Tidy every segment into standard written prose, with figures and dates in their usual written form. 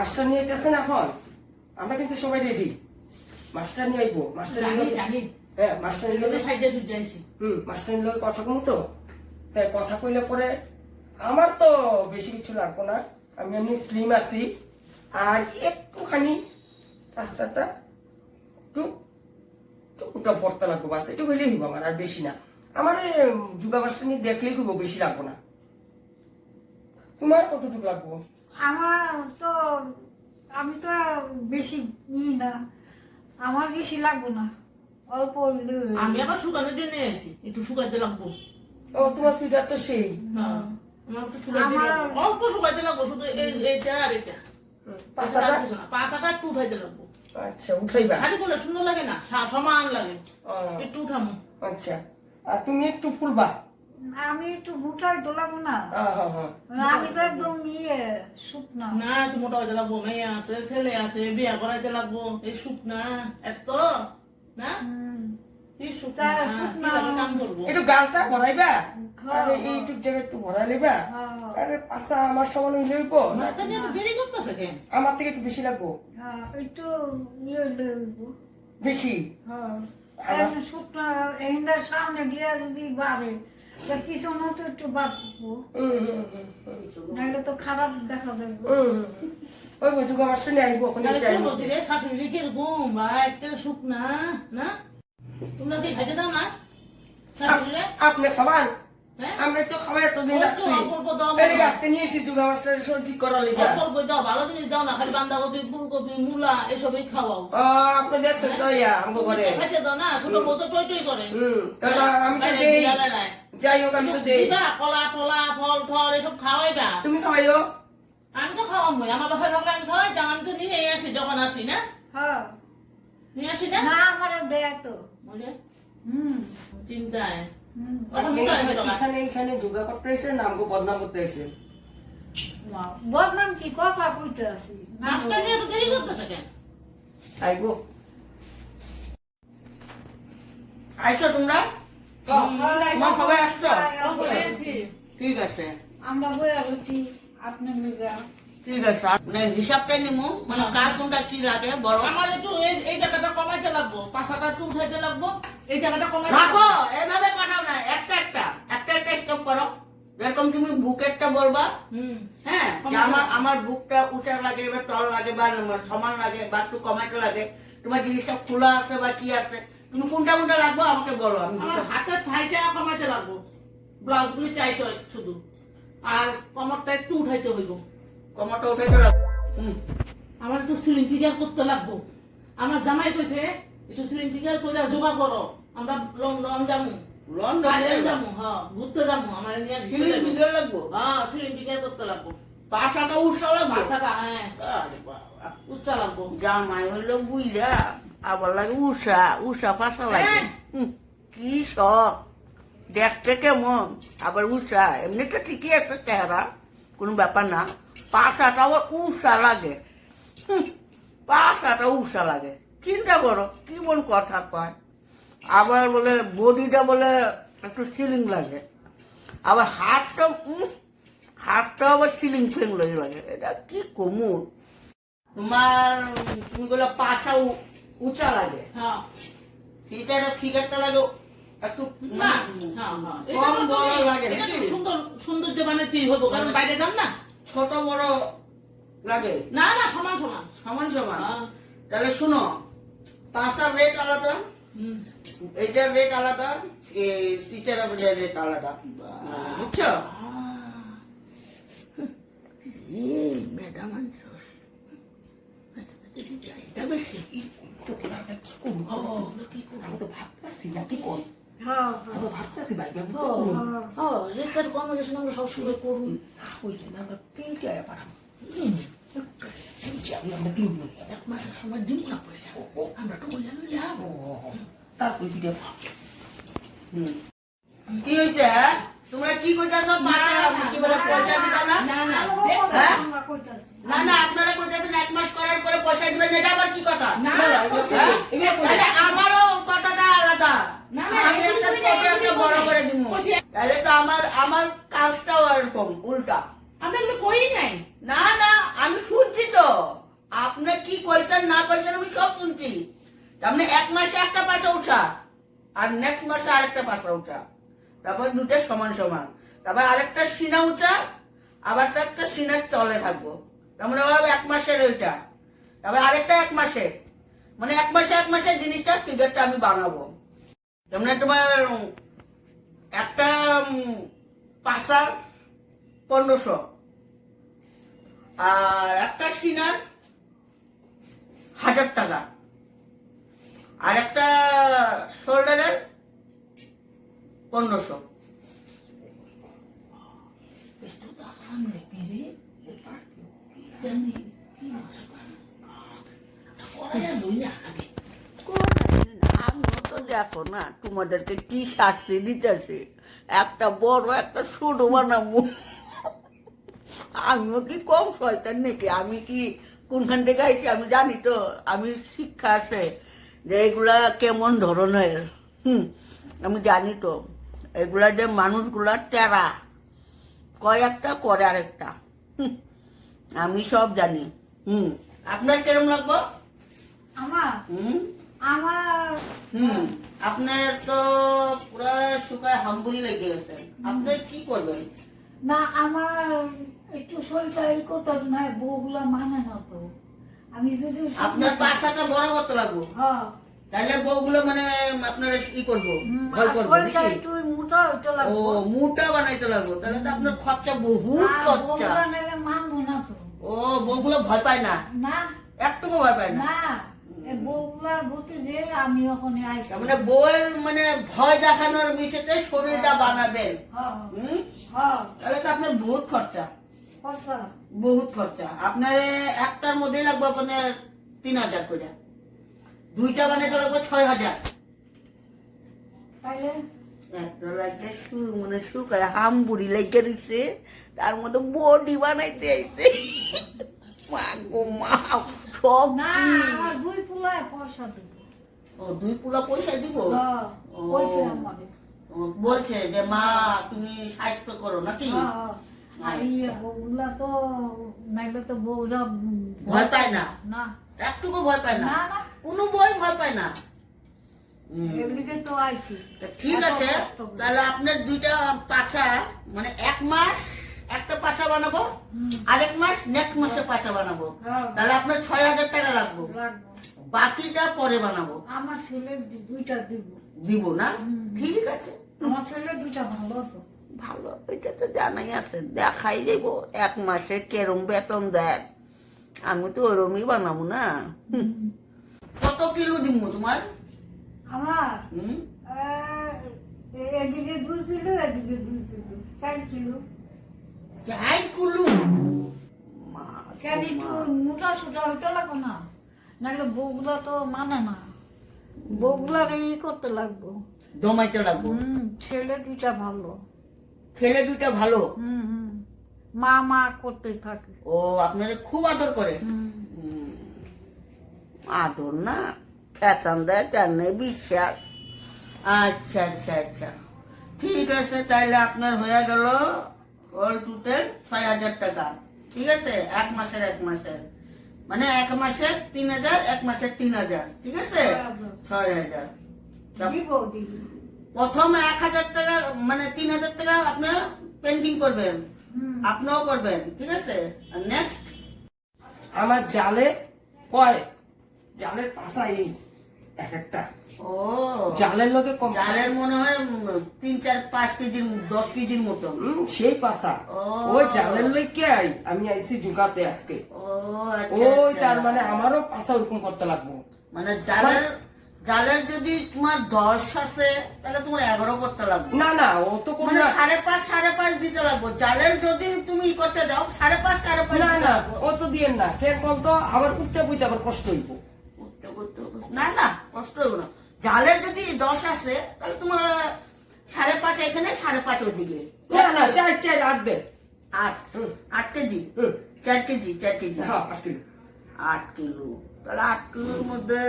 Master নিয়ে আইতেছেন এখন? আমরা কিন্তু সবাই রেডি। মাস্টার নিয়ে আইবো। মাস্টার হ্যাঁ, মাস্টার মাস্টার নিয়ে কথা কম তো। তাই কথা কইলে পরে আমার তো বেশি কিছু লাগবো না, আমি এমনি স্লিম আছি। আর একটুখানি রাস্তাটা একটু ওটা ভরতে লাগবো, বাস একটু হইলেই হইব আমার, আর বেশি না। আমার যুগা বাসটা নিয়ে দেখলেই হইব, বেশি লাগবো না। তোমার কতটুকু লাগবো? আমার তো আমি তো বেশি না, আমার বেশি লাগবে না, অল্প আমি আবার শুকানোর জন্য এসেছি, একটু শুকাইতে লাগবো। ও তোমার ফিগার তো সেই। অল্প শুকাইতে লাগবো, শুধু এইটা আর এটা পাঁচাটা একটু উঠাইতে লাগবো। আচ্ছা, উঠাইবা? খালি করলে সুন্দর লাগে না, সমান লাগে, একটু উঠামো। আচ্ছা, আর তুমি একটু ফুলবা? আমি একটু মোটাই তো লাগবো না, আমি তো একদম শুকনা না, একটু মোটা হইতে লাগবো। মেয়ে আছে, ছেলে আছে, বিয়া করাইতে লাগবো। এই শুকনা এত না, কাম করবো। একটু গালটা ভরাইবা, আর এইটুক জায়গা একটু ভরাই লিবা। আরে পাশা আমার সমান হইলে হইব। দেরি করতেছে কেন? আমার থেকে একটু বেশি লাগবো। একটু বেশি শুকনা এইটার সামনে গিয়ে যদি বাড়ে, পিছনে তো একটু বাড়বো, নাহলে তো খারাপ দেখা যাবে। ওই বছর আমার সঙ্গে আইবো ওখানে। শাশুড়ি কিরকম বা একটা শুকনা না, তোমরা কি খাইতে দাও না শাশুড়ি? আপনি খাবার? আমরা তো খাবার এতদিন রাখছি, আজকে নিয়েছি যুগা মাস্টার ঠিক করার লিগা। ভালো জিনিস দাও না, খালি বাঁধাকপি, ফুলকপি, মূলা এসবই খাওয়াও। আপনি দেখছেন তো আমগো ঘরে খাইতে দাও না, ছোট বউ তো টই টই করে। আমি তো দেই, যাই হোক আমি তো দেই। কলা টলা ফল ফল এসব খাওয়াইবা। তুমি খাওয়াইও? আমি তো খাওয়াবো, আমার বাসায় থাকলে আমি খাওয়াই, আমি তো নিয়ে আসি যখন আসি না, নিয়ে আসি না। আমারও দেয় তো চিন্তায় এখানে যোগা করতে এসে নামকে বদনাম করতে এসে। বদনাম কি কথা কইতে আছি, মাস্টার নিয়ে তো দেরি করতেছে কেন? আইবো আইছো তোমরা? সবাই আসছো? ঠিক আছে, আমরা বইয়া বলছি আপনার মেজা। ঠিক আছে, মানে হিসাবটাই নিমু, মানে কার কোনটা কি লাগে বড়। আমার একটু এই জায়গাটা কমাইতে লাগবো, পাশাটা একটু উঠাইতে লাগবো, এই জায়গাটা কমাইতে রাখো। এভাবে পাঠাও না, একটা একটা স্টপ করো। যেরকম তুমি বুকেরটা বলবা, হ্যাঁ, আমার বুকটা উঁচা লাগে, এবার তল লাগে, বা সমান লাগে, বা একটু কমাইতে লাগে। তোমার জিনিসটা খোলা আছে বা কি আছে, তুমি কোনটা কোনটা লাগবো আমাকে বলো। আমি হাতের থাইটা কমাইতে লাগবো, ব্লাউজ গুলি চাইতে হয় শুধু, আর কমরটা একটু উঠাইতে হইব। কমাটা উঠাইতে লাগবো। আমার একটু সিলিং ফিগার করতে লাগবো। আমার জামাই কইছে একটু সিলিং ফিগার করে জোগাড় করো, আমরা লন্ডন যাবো, যাবো, হ্যাঁ ঘুরতে যাবো। আমার সিলিং ফিগার লাগবো, হ্যাঁ সিলিং ফিগার করতে লাগবো। পাশাটা উৎসা লাগবো, পাশাটা হ্যাঁ উচ্চা লাগবো। জামাই হইলো বুইরা, আবার লাগে উষা পাশা লাগে। কি শখ, দেখতে কেমন, আবার উষা। এমনি তো ঠিকই আছে চেহারা, কোনো ব্যাপার না। পাশাটা আবার উষা লাগে, পাশাটা উষা লাগে। চিন্তা করো কি মন কথা কয়। আবার বলে বডিটা বলে একটু সিলিং লাগে, আবার হাতটা আবার সিলিং ফেং লাগে। এটা কি কমন তোমার। তুমি বলে পাছা উঁচা লাগে, হ্যাঁ ফিগারটা লাগে একটু কম বড় লাগে, সৌন্দর্য বানাতে হবো, কারণ বাইরে যান না, ছোট বড় লাগে না, না সমান সমান সমান সমান। তাহলে শুনো, পাশার রেট আলাদা, এটার রেট আলাদা, সিটার রেট আলাদা, বুঝছো? ম্যাডাম সবসময় করুন আমরা পেটে পাঠাবো, এক মাসের সময় দিব না পয়সা, আমরা তো বললাম তারপর কি হয়েছে? তোমরা কি কইতাছ? কি বলে পয়সা দিবা না? না না, আপনারা কইতাছেন এক মাস করার পরে পয়সা দিবেন, এটা আবার কি কথা? আমারও কথাটা আলাদা, আমি একটা ছোট একটা বড় করে দিব, তাহলে তো আমার কাজটাও এরকম উল্টা। আমরা এগুলো করি নাই। না না, আমি শুনছি তো আপনি কি কইছেন না কইছেন আমি সব শুনছি। আপনি এক মাসে একটা পাশা উঠা আর নেক্সট মাসে আরেকটা পাশা উঠা, তারপর দুটো সমান সমান, তারপর আরেকটা সিনা উঠা, আবার একটা সিনার তলে থাকবো, তার মানে এক মাসের ওইটা, তারপর আরেকটা এক মাসে, মানে এক মাসে জিনিসটা ফিগারটা আমি বানাবো। যেমন তোমার একটা পাশা 1500 আর একটা সিনার 1000 টাকা, আর একটা শোল্ডারের 1500। আমিও তো দেখো না তোমাদেরকে কি শাস্তি দিতেছে, একটা বড় একটা ছোট বানাবো। আমিও কি কম শয়তান নাকি? আমি কি কোনখান থেকে আইছি আমি জানি তো, আমি শিক্ষা আছে যে এগুলা কেমন ধরনের। আমি জানি তো এগুলা যে মানুষগুলা টেরা, কয় একটা করে আরেকটা। আমি সব জানি। আপনার কেরম লাগবো? আমার আমার আপনার তো পুরা শুকায় হাম্বুরি লেগে গেছে, আপনি কি করবেন? না আমার একটু শরীরটা এই করতে না, বউগুলা মানে না তো। আমি যদি আপনার পাশাটা বড় করতে লাগবো, হ্যাঁ তাহলে বউগুলো মানে আপনার ই করবো, ভয় করবো শরীরটা নাকি? একটু মোটা হইতে ও লাগবে। মুটা বানাইতে লাগবো, তাহলে তো আপনার খরচা বহুত খরচা। বউগুলা নাহলে মানবো না তো। ও বউগুলো ভয় পায় না, না একটুকু ভয় পায় না। না এই বউগুলার গতি যে আমি ওখানে আইসি। তার মানে বউয়ের মানে ভয় দেখানোর বিষয়তে শরীরটা বানাবেন। হ্যাঁ হুম, হ্যাঁ তাহলে তো আপনার বহুত খরচা, খরচা। বহুত খরচা। আপনার একটার মধ্যেই লাগবে আপনার 3000 করে, দুইটা বানাইতে লাগবে 6000। তাইলে একটা লাগে মানে শুকায় হামবুড়ি লেগে দিছে, তার মধ্যে বডি বানাইতে আইছে। মা গো মা, সব না কি? আমার দুই পুলায় পয়সা দিব। ও 2 পুলা পয়সা দিব? হ্যাঁ ও। বলছে আমারে। ও, বলছে যে মা তুমি স্বাস্থ্য করো নাকি? হ্যাঁ, আর ইয়ে বউগুলা তো নাইলে তো বউরা ভয় পায় না, না একটুকু ভয় পায় না, না না কোনো বই ভয় পায় না। এমনিতে তো আইছি। তা ঠিক এত আছে, কষ্ট করে। তাহলে আপনার দুইটা পাছা মানে এক মাস একটা পাছা বানাবো, আরেক মাস নেক্সট মাসে পাছা বানাবো, হ্যাঁ। তাহলে আপনার 6000 টাকা লাগবে। লাগবে। বাকিটা পরে বানাবো, আমার ছেলে দুইটা দিব। দিব না? ঠিক আছে, আমার ছেলে দুইটা ভালো তো। ভালো, ওইটা তো জানাই আছে, দেখাই দেবো এক মাসে কেরম বেতন দেয়। আমি তো ওরমই বানাবো না। কত কিলো দিব তোমার? আমার হুম, এদিকে 2 কিলো এদিকে 2 কিলো 4 কিলো। 4 কিলো? মা কেন একটু মোটা সোটা হইতে লাগবে না, নাহলে বউগুলা তো মানে না। বউগুলার ই করতে লাগবো। জমাইতে লাগবো। ছেলে দুইটা ভালো। ছেলে দুইটা ভালো? হুম মা মা করতেই থাকে। ও আপনারা খুব আদর করে? আদর না, খেচান দেয় তেমনি বিশ্বাস। আচ্ছা আচ্ছা আচ্ছা, ঠিক আছে, তাইলে আপনার হয়ে গেল অল টোটাল 6000 টাকা। ঠিক আছে, এক মাসের মানে এক মাসের 3000, এক মাসের 3000, ঠিক আছে 6000। দিব দিব। প্রথম 1000 টাকা মানে 3000 টাকা আপনি পেন্টিং করবেন, আপনিও করবেন, ঠিক আছে। আর নেক্সট আমার জালে কয় জালের পাশা এই এক একটা ও জালের লোকে কম জালের মনে হয় 3, 4, 5 কেজির 10 কেজির মতো। সেই পাশা ও। ওই জালের লইকে আমি আইছি জুগাতে আজকে। ও আচ্ছা, ওই আচ্ছা। তার মানে আমারও পাশা ওরকম করতে লাগবো। মানে জালের যদি তোমার 10 আছে তাহলে তোমার 11 করতে লাগবে। না না, ও তো কোন মানে না 5.5 দিতে লাগবে। জালের যদি তুমি করতে যাও 5.5 না দিতে না, লাগবে। ও তো দিয়েন না কেন কোন তো আবার উঠতে বুঝতে আবার কষ্ট হইব। না না, কষ্ট হবে না। জালের যদি 10 আছে তাহলে তোমার 5.5 এখানে, 5.5 ওইদিকে। না না, 4 8 দেন। 8 কেজি, হুম। 4 কেজি, 4 কেজি, হ্যাঁ 8 কিলো। 8 কিলো। তাহলে 8 কিলোর মধ্যে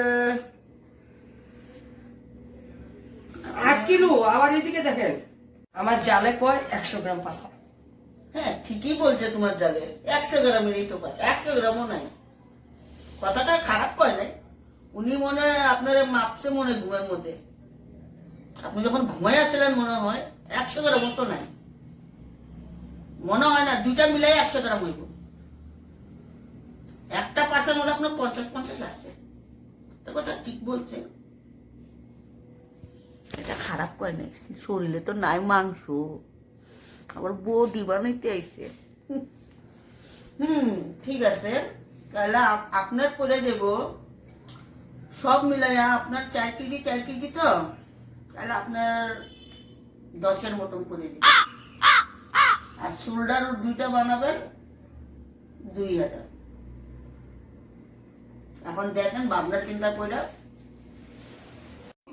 8 কিলো। আবার এদিকে দেখেন, আমার জালে কয় 100 গ্রাম পাশা। হ্যাঁ ঠিকই বলছে তোমার জালে 100 গ্রামেরই তো পাঁচা, 100 গ্রামও নাই। কথাটা খারাপ কয় নাই, উনি মনে হয় আপনার মাপছে মনে হয় ঘুমের মধ্যে। আপনি যখন ঘুমাই আসছিলেন মনে হয় 100 গ্রাম তো নাই, মনে হয় না, দুইটা মিলাই 100 গ্রাম হইব। একটা পাঁচের মধ্যে আপনার 50-50 আসছে, তো কথা ঠিক বলছে। এটা খারাপ কয় নাই, শরীরে তো নাই মাংস, আবার বৌদি বানাইতে আইছে। ঠিক আছে, তাহলে আপনার করে দেব সব মিলাইয়া আপনার 4 কেজি তো, তাহলে আপনার 10-এর মতন করে দিব। আর শোল্ডার 2টা বানাবেন 2000। এখন দেখেন ভাবনা চিন্তা করে।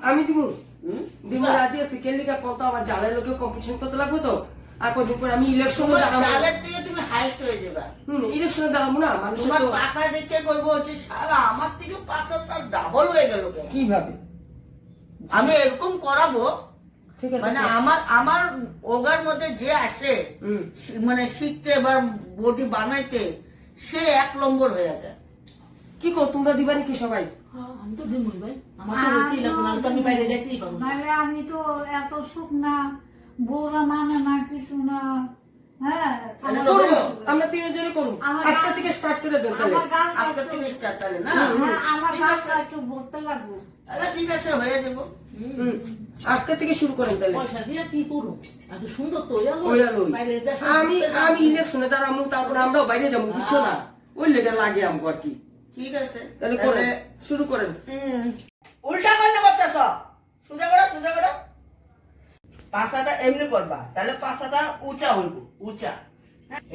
আমি দিব হুম? দিব রাজি আছি, কেলিকা কত আমার জালের লোকে কম্পিটিশন করতে লাগবে তো। আর কদিন পরে আমি ইলেকশনে তোমার দাঁড়াবো। চালের থেকে তুমি হাইস্ট হয়ে যাবা। ইলেকশনে দাঁড়াবো না মানুষের তোমার তো। পাখা দেখে কইব হচ্ছে সারা আমার থেকে পাখা তার ডাবল হয়ে গেল কেন? কিভাবে? আমি এরকম করাবো, ঠিক আছে, মানে আমার ওগার মধ্যে যে আসে মানে শিখতে বা বডি বানাইতে, সে 1 নম্বর হয়ে যায়। কি কো তোমরা দিবা নাকি সবাই? হ্যাঁ, আমি তো দিমই ভাই, আমার তো হইতেই লাগবে, নাহলে তো আমি বাইরে যাইতেই পারবো না। নাহলে আমি তো এত সুখ না, বউরা মানে না কিছু না। হ্যাঁ, তাহলে আমার তো করবো, হলো। আমরা 3 জনই করবো। আমার আজকে গান- থেকে স্টার্ট করে দেন তাহলে। আমার গান আজকে থেকে স্টার্ট তাহলে না? হ্যাঁ, আমার ঠিক আছে, গানটা একটু ভরতে লাগবে। তাহলে ঠিক আছে হয়ে যাবো। হুম, আজকে থেকে শুরু করেন তাহলে। পয়সা দিয়ে কি করবো? এত সুন্দর তো হইয়া লই। ওইয়া লই। বাইরে দেশে আমি ঘুরতে যাবো। আমি ইলেকশনে দাঁড়াবো, তারপরে আমরাও বাইরে যাবো, বুঝছো না? ওই লেগে লাগে আমগো আর কি। ঠিক আছে, তাহলে করেন, শুরু করেন। উল্টা করলে করতেছ, সোজা করো। পাশাটা এমনি করবা, তাহলে পাশাটা উঁচা হইব, উঁচা।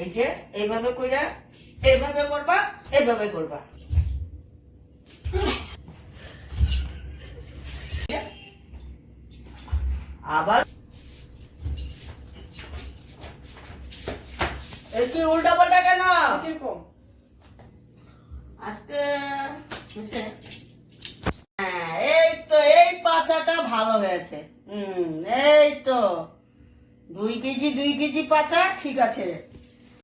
এই যে এইভাবে কইরা এইভাবে করবা। আবার এই কি উল্টা পাল্টা কেন? কিরকম? আজকে হয়েছে? হ্যাঁ, এই তো এই পাছাটা ভালো হয়েছে। এই তো 2 কেজি পাছা ঠিক আছে।